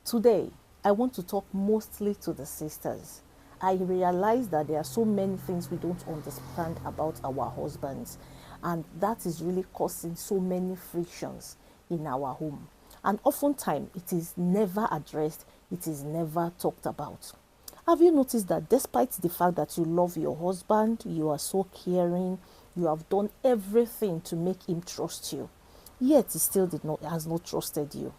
Today, I want to talk mostly to the sisters. I realize that there are so many things we don't understand about our husbands, and that is really causing so many frictions in our home. And oftentimes, it is never addressed, it is never talked about. Have you noticed that despite the fact that you love your husband, you are so caring, you have done everything to make him trust you, yet he still has not trusted you?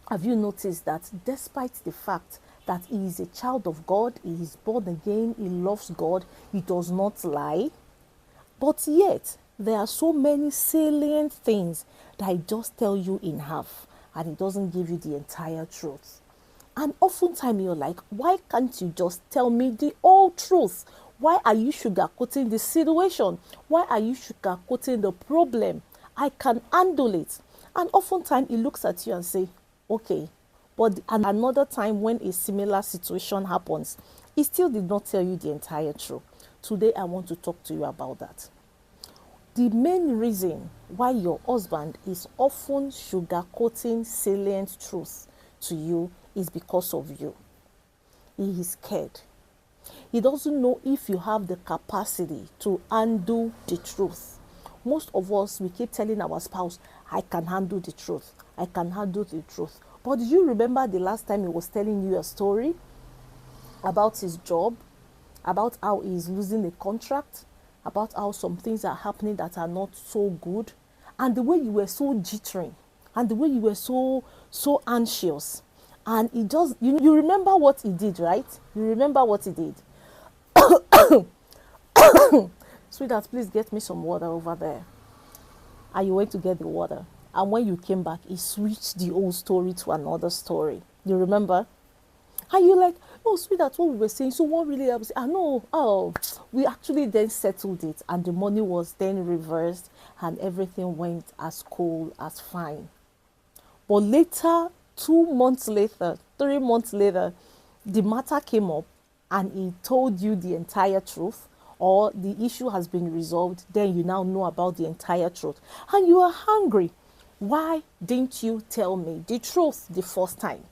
Have you noticed that despite the fact that he is a child of God, he is born again, he loves God, he does not lie, but yet there are so many salient things that he just tell you in half and he doesn't give you the entire truth? And oftentimes you're like, why can't you just tell me the whole truth? Why are you sugarcoating the situation? Why are you sugarcoating the problem? I can handle it. And oftentimes he looks at you and say, okay. But another time when a similar situation happens, he still did not tell you the entire truth. Today I want to talk to you about that. The main reason why your husband is often sugarcoating salient truth to you is because of you. He is scared. He doesn't know if you have the capacity to handle the truth. Most of us, we keep telling our spouse, I can handle the truth. I can handle the truth. But do you remember the last time he was telling you a story about his job, about how he is losing a contract, about how some things are happening that are not so good, and the way you were so jittering, and the way you were so anxious? And he just, you remember what he did, right? You remember what he did. Sweetheart, please get me some water over there. And you went to get the water. And when you came back, he switched the old story to another story. You remember? And you're like, oh, sweetheart, what we were saying, so what really happens? I know, we actually then settled it. And the money was then reversed. And everything went as cool as fine. But later, 2 months later, 3 months later, the matter came up and he told you the entire truth, or the issue has been resolved, then you now know about the entire truth. And you are hungry. Why didn't you tell me the truth the first time?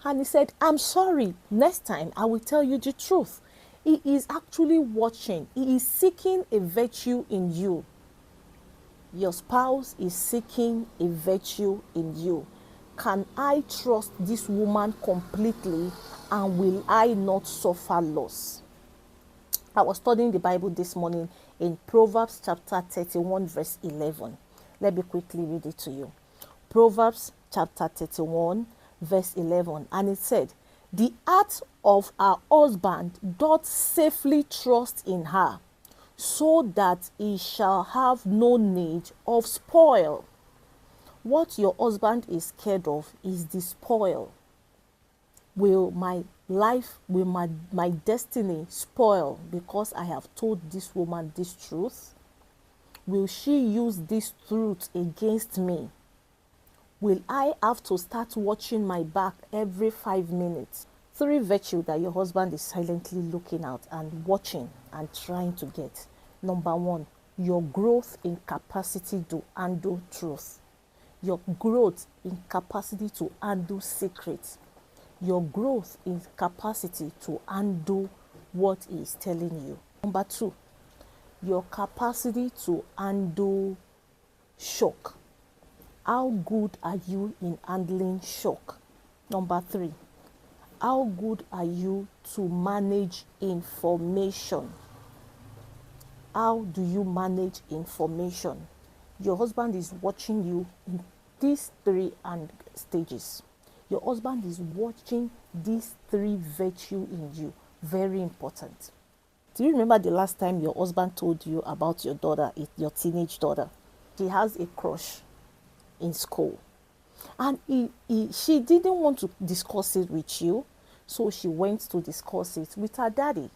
And he said, I'm sorry, next time I will tell you the truth. He is actually watching. He is seeking a virtue in you. Your spouse is seeking a virtue in you. Can I trust this woman completely, and will I not suffer loss? I was studying the Bible this morning in Proverbs chapter 31 verse 11. Let me quickly read it to you. Proverbs chapter 31 verse 11. And it said, the heart of her husband doth safely trust in her, so that he shall have no need of spoil. What your husband is scared of is the spoil. Will my life, will my destiny spoil because I have told this woman this truth? Will she use this truth against me? Will I have to start watching my back every 5 minutes? 3 virtues that your husband is silently looking at and watching and trying to get. Number 1, your growth in capacity to handle truth. Your growth in capacity to handle secrets. Your growth in capacity to handle what he is telling you. Number 2, your capacity to handle shock. How good are you in handling shock? Number 3, how good are you to manage information? How do you manage information? Your husband is watching you in these 3 stages. Your husband is watching these 3 virtues in you. Very important. Do you remember the last time your husband told you about your daughter, your teenage daughter? She has a crush in school. And she didn't want to discuss it with you, so she went to discuss it with her daddy.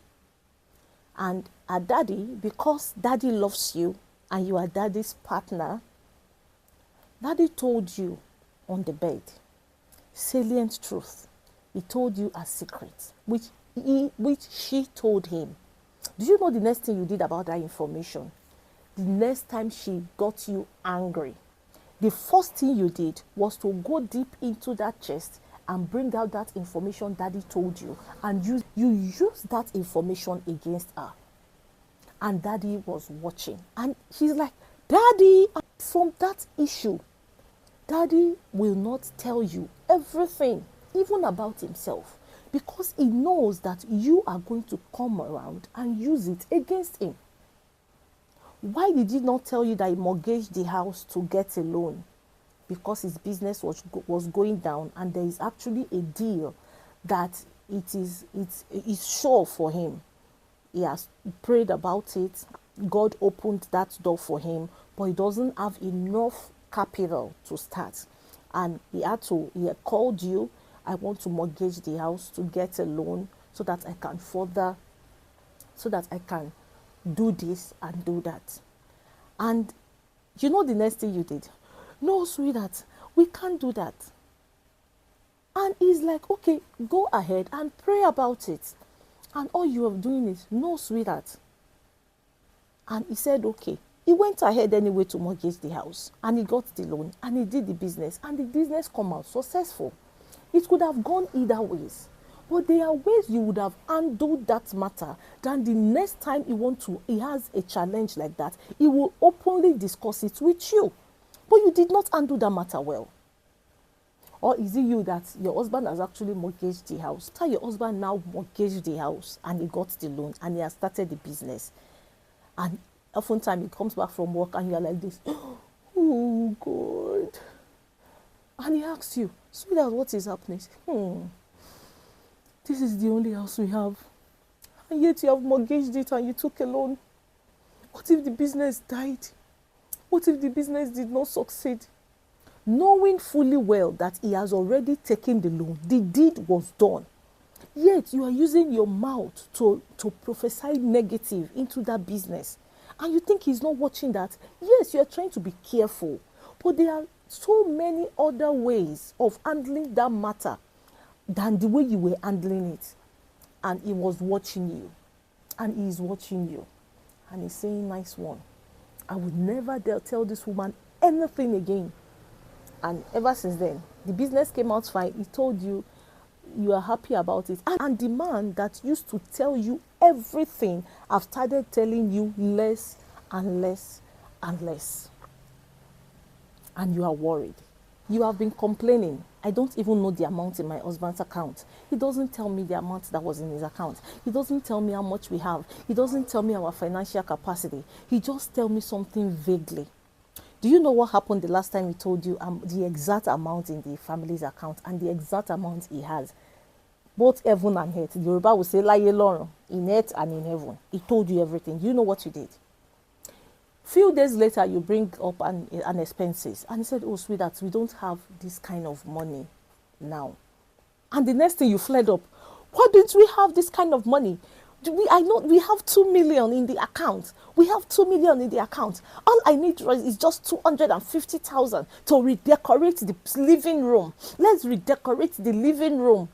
And her daddy, because daddy loves you and you are daddy's partner, daddy told you on the bed salient truth. He told you a secret, which she told him. Do you know the next thing you did about that information? The next time she got you angry, The first thing you did was to go deep into that chest and bring out that information daddy told you, and you use that information against her. And daddy was watching, and he's like, daddy, from that issue, daddy will not tell you everything, even about himself, because he knows that you are going to come around and use it against him. Why did he not tell you that he mortgaged the house to get a loan? Because his business was going down, and there is actually a deal that it's sure for him. He has prayed about it. God opened that door for him, but he doesn't have enough capital to start. And he had called you, I want to mortgage the house to get a loan so that I can do this and do that. And you know the next thing you did? No, sweetheart, we can't do that. And he's like, okay, go ahead and pray about it. And all you are doing is, no, sweetheart. And he said, okay. He went ahead anyway to mortgage the house, and he got the loan, and he did the business, and the business come out successful. It could have gone either ways. But there are ways you would have handled that matter than the next time he has a challenge like that, he will openly discuss it with you. But you did not handle that matter well. Or is it you that your husband has actually mortgaged the house? Tell your husband now mortgaged the house and he got the loan and he has started the business. And oftentimes he comes back from work and you're like this, oh God. And he asks you, sweetheart, what is happening? This is the only house we have. And yet you have mortgaged it and you took a loan. What if the business died? What if the business did not succeed? Knowing fully well that he has already taken the loan, the deed was done. Yet you are using your mouth to prophesy negative into that business. And you think he's not watching that. Yes, you are trying to be careful. But there are so many other ways of handling that matter than the way you were handling it. And he was watching you. And he is watching you. And he's saying, nice one. I would never dare tell this woman anything again. And ever since then, the business came out fine. He told you, you are happy about it. And the man that used to tell you everything have started telling you less and less and less. And you are worried. You have been complaining. I don't even know the amount in my husband's account. He doesn't tell me the amount that was in his account. He doesn't tell me how much we have. He doesn't tell me our financial capacity. He just tells me something vaguely. Do you know what happened the last time he told you the exact amount in the family's account and the exact amount he has? Both heaven and earth. The Yoruba will say, Laye Lorun, in earth and in heaven. He told you everything. You know what you did? Few days later, you bring up an expenses. And he said, oh, sweetheart, we don't have this kind of money now. And the next thing you fled up, why didn't we have this kind of money? I know we have 2 million in the account. We have 2 million in the account. All I need is just 250,000 to redecorate the living room. Let's redecorate the living room.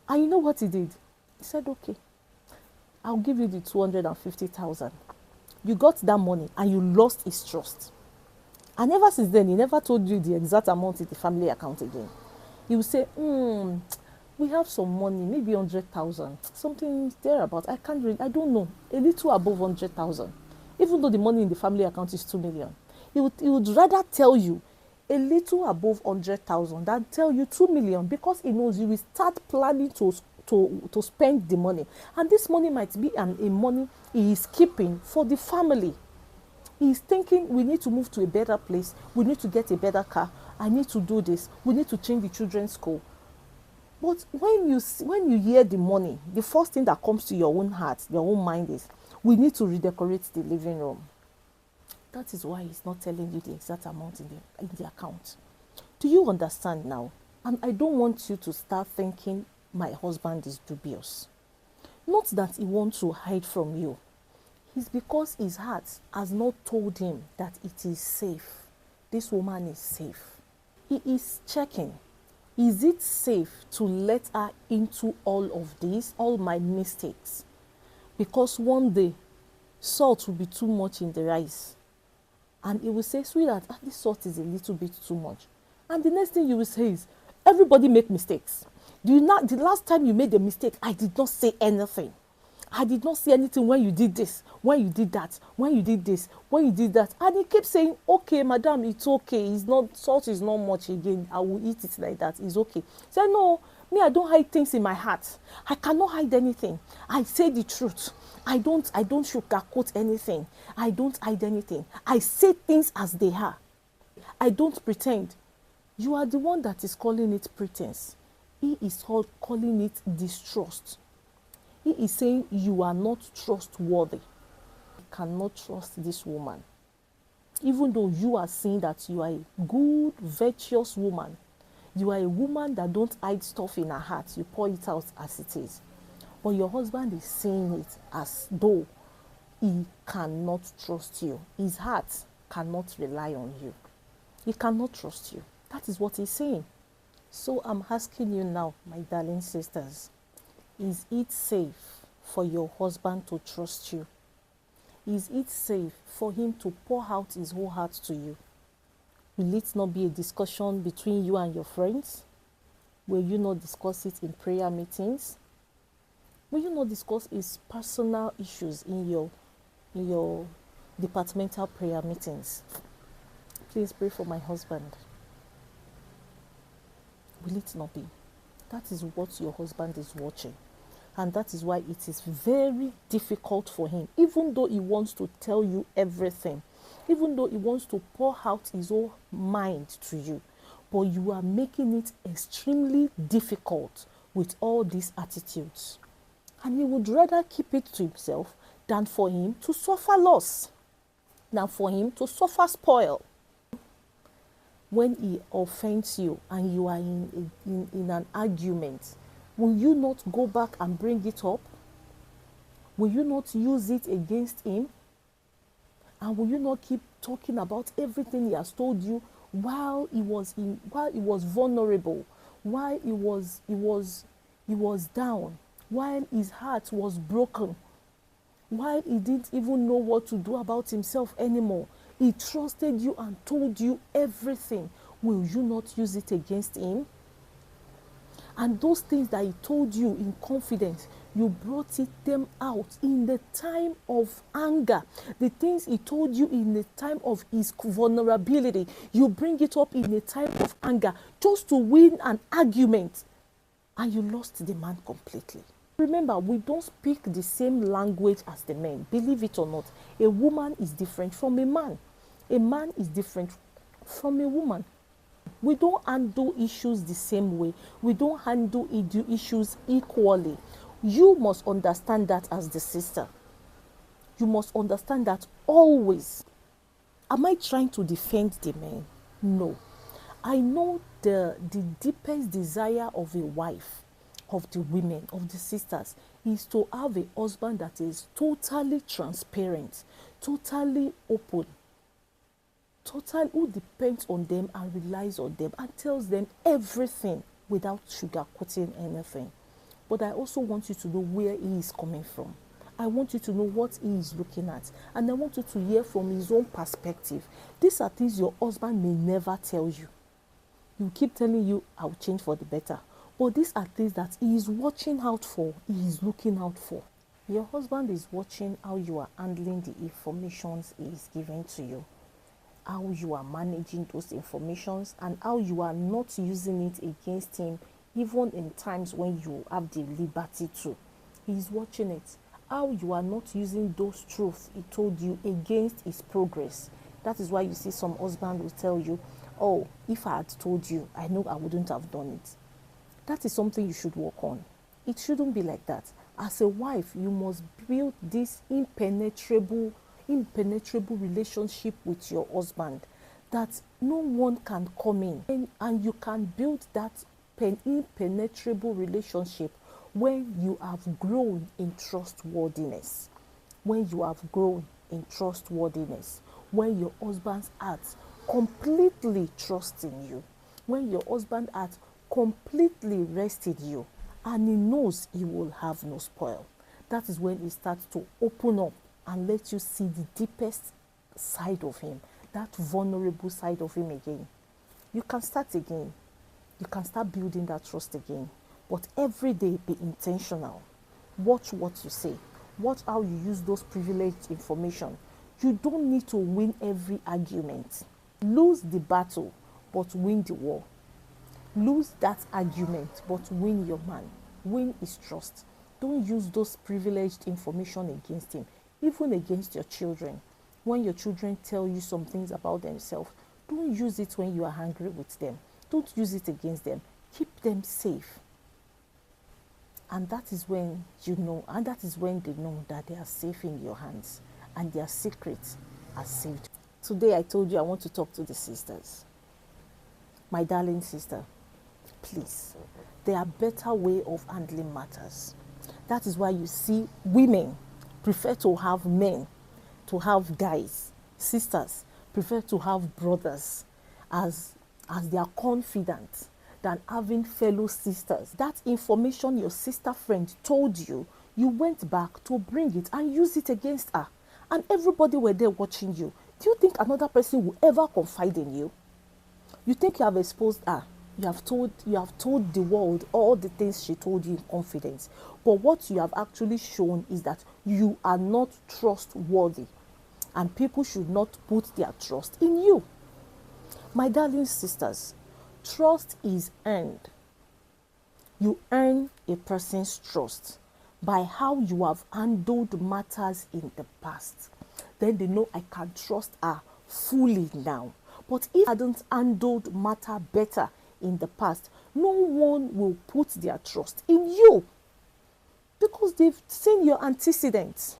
And you know what he did? He said, okay, I'll give you the 250,000. You got that money and you lost his trust. And ever since then, he never told you the exact amount in the family account again. He would say, we have some money, maybe 100,000, something thereabout. I don't know, a little above 100,000. Even though the money in the family account is 2 million. He would rather tell you a little above 100,000 than tell you 2 million, because he knows you will start planning to spend the money. And this money might be a money he is keeping for the family. He is thinking, we need to move to a better place. We need to get a better car. I need to do this. We need to change the children's school. But when you hear the money, the first thing that comes to your own heart, your own mind is, we need to redecorate the living room. That is why he's not telling you the exact amount in the account. Do you understand now? And I don't want you to start thinking my husband is dubious. Not that he wants to hide from you. It's because his heart has not told him that it is safe. This woman is safe. He is checking. Is it safe to let her into all of this, all my mistakes? Because one day, salt will be too much in the rice. And he will say, sweetheart, this salt is a little bit too much. And the next thing you will say is, everybody make mistakes. The last time you made a mistake, I did not say anything. I did not say anything when you did this, when you did that, when you did this, when you did that. And he keeps saying, okay, madam, it's okay. It's not, salt is not much again. I will eat it like that. It's okay. Say, no, me, I don't hide things in my heart. I cannot hide anything. I say the truth. I don't sugarcoat anything. I don't hide anything. I say things as they are. I don't pretend. You are the one that is calling it pretense. He is calling it distrust. He is saying you are not trustworthy. You cannot trust this woman. Even though you are saying that you are a good, virtuous woman, you are a woman that don't hide stuff in her heart. You pour it out as it is. But your husband is saying it as though he cannot trust you. His heart cannot rely on you. He cannot trust you. That is what he's saying. So I'm asking you now, my darling sisters, is it safe for your husband to trust you? Is it safe for him to pour out his whole heart to you? Will it not be a discussion between you and your friends? Will you not discuss it in prayer meetings? Will you not discuss his personal issues in your departmental prayer meetings? Please pray for my husband. Will it not be? That is what your husband is watching. And that is why it is very difficult for him, even though he wants to tell you everything, even though he wants to pour out his whole mind to you, but you are making it extremely difficult with all these attitudes. And he would rather keep it to himself than for him to suffer loss, than for him to suffer spoil. When he offends you and you are in an argument, will you not go back and bring it up? Will you not use it against him? And will you not keep talking about everything he has told you while he was vulnerable, while he was down, while his heart was broken, while he didn't even know what to do about himself anymore? He trusted you and told you everything. Will you not use it against him? And those things that he told you in confidence, you brought them out in the time of anger. The things he told you in the time of his vulnerability, you bring it up in the time of anger just to win an argument. And you lost the man completely. Remember, we don't speak the same language as the men. Believe it or not, a woman is different from a man. A man is different from a woman. We don't handle issues the same way. We don't handle issues equally. You must understand that as the sister. You must understand that always. Am I trying to defend the men? No. I know the deepest desire of a wife, of the women, of the sisters, is to have a husband that is totally transparent, totally open, who depends on them and relies on them and tells them everything without sugarcoating anything. But I also want you to know where he is coming from. I want you to know what he is looking at. And I want you to hear from his own perspective. These are things your husband may never tell you. He keep telling you, I'll change for the better. But these are things that he is watching out for. He is looking out for. Your husband is watching how you are handling the informations he is giving to you, how you are managing those informations, and how you are not using it against him, even in times when you have the liberty to. He is watching it. How you are not using those truths he told you against his progress. That is why you see some husband will tell you, oh, if I had told you, I know I wouldn't have done it. That is something you should work on. It shouldn't be like that. As a wife, you must build this impenetrable relationship with your husband that no one can come in. And you can build that impenetrable relationship when you have grown in trustworthiness. When you have grown in trustworthiness. When your husband's heart completely trusts in you. When your husband's heart completely rested you. And he knows he will have no spoil. That is when he starts to open up and let you see the deepest side of him. that vulnerable side of him again. You can start again. You can start building that trust again. But every day be intentional. Watch what you say. Watch how you use those privileged information. You don't need to win every argument. Lose the battle, but win the war. Lose that argument, but win your man. Win his trust. Don't use those privileged information against him, even against your children. When your children tell you some things about themselves, don't use it when you are angry with them. Don't use it against them. Keep them safe. And that is when you know, and that is when they know that they are safe in your hands and their secrets are saved. Today I told you I want to talk to the sisters. My darling sister, please, there are better way of handling matters. That is why you see women prefer to have men, to have guys. Sisters prefer to have brothers as they are confident than having fellow sisters. That information your sister friend told you, you went back to bring it and use it against her. And everybody were there watching you. Do you think another person will ever confide in you? You think you have exposed her. You have told the world all the things she told you in confidence. But what you have actually shown is that you are not trustworthy. And people should not put their trust in you. My darling sisters, trust is earned. You earn a person's trust by how you have handled matters in the past. Then they know I can trust her fully now. But if I hadn't handled matter better in the past, no one will put their trust in you because they've seen your antecedents.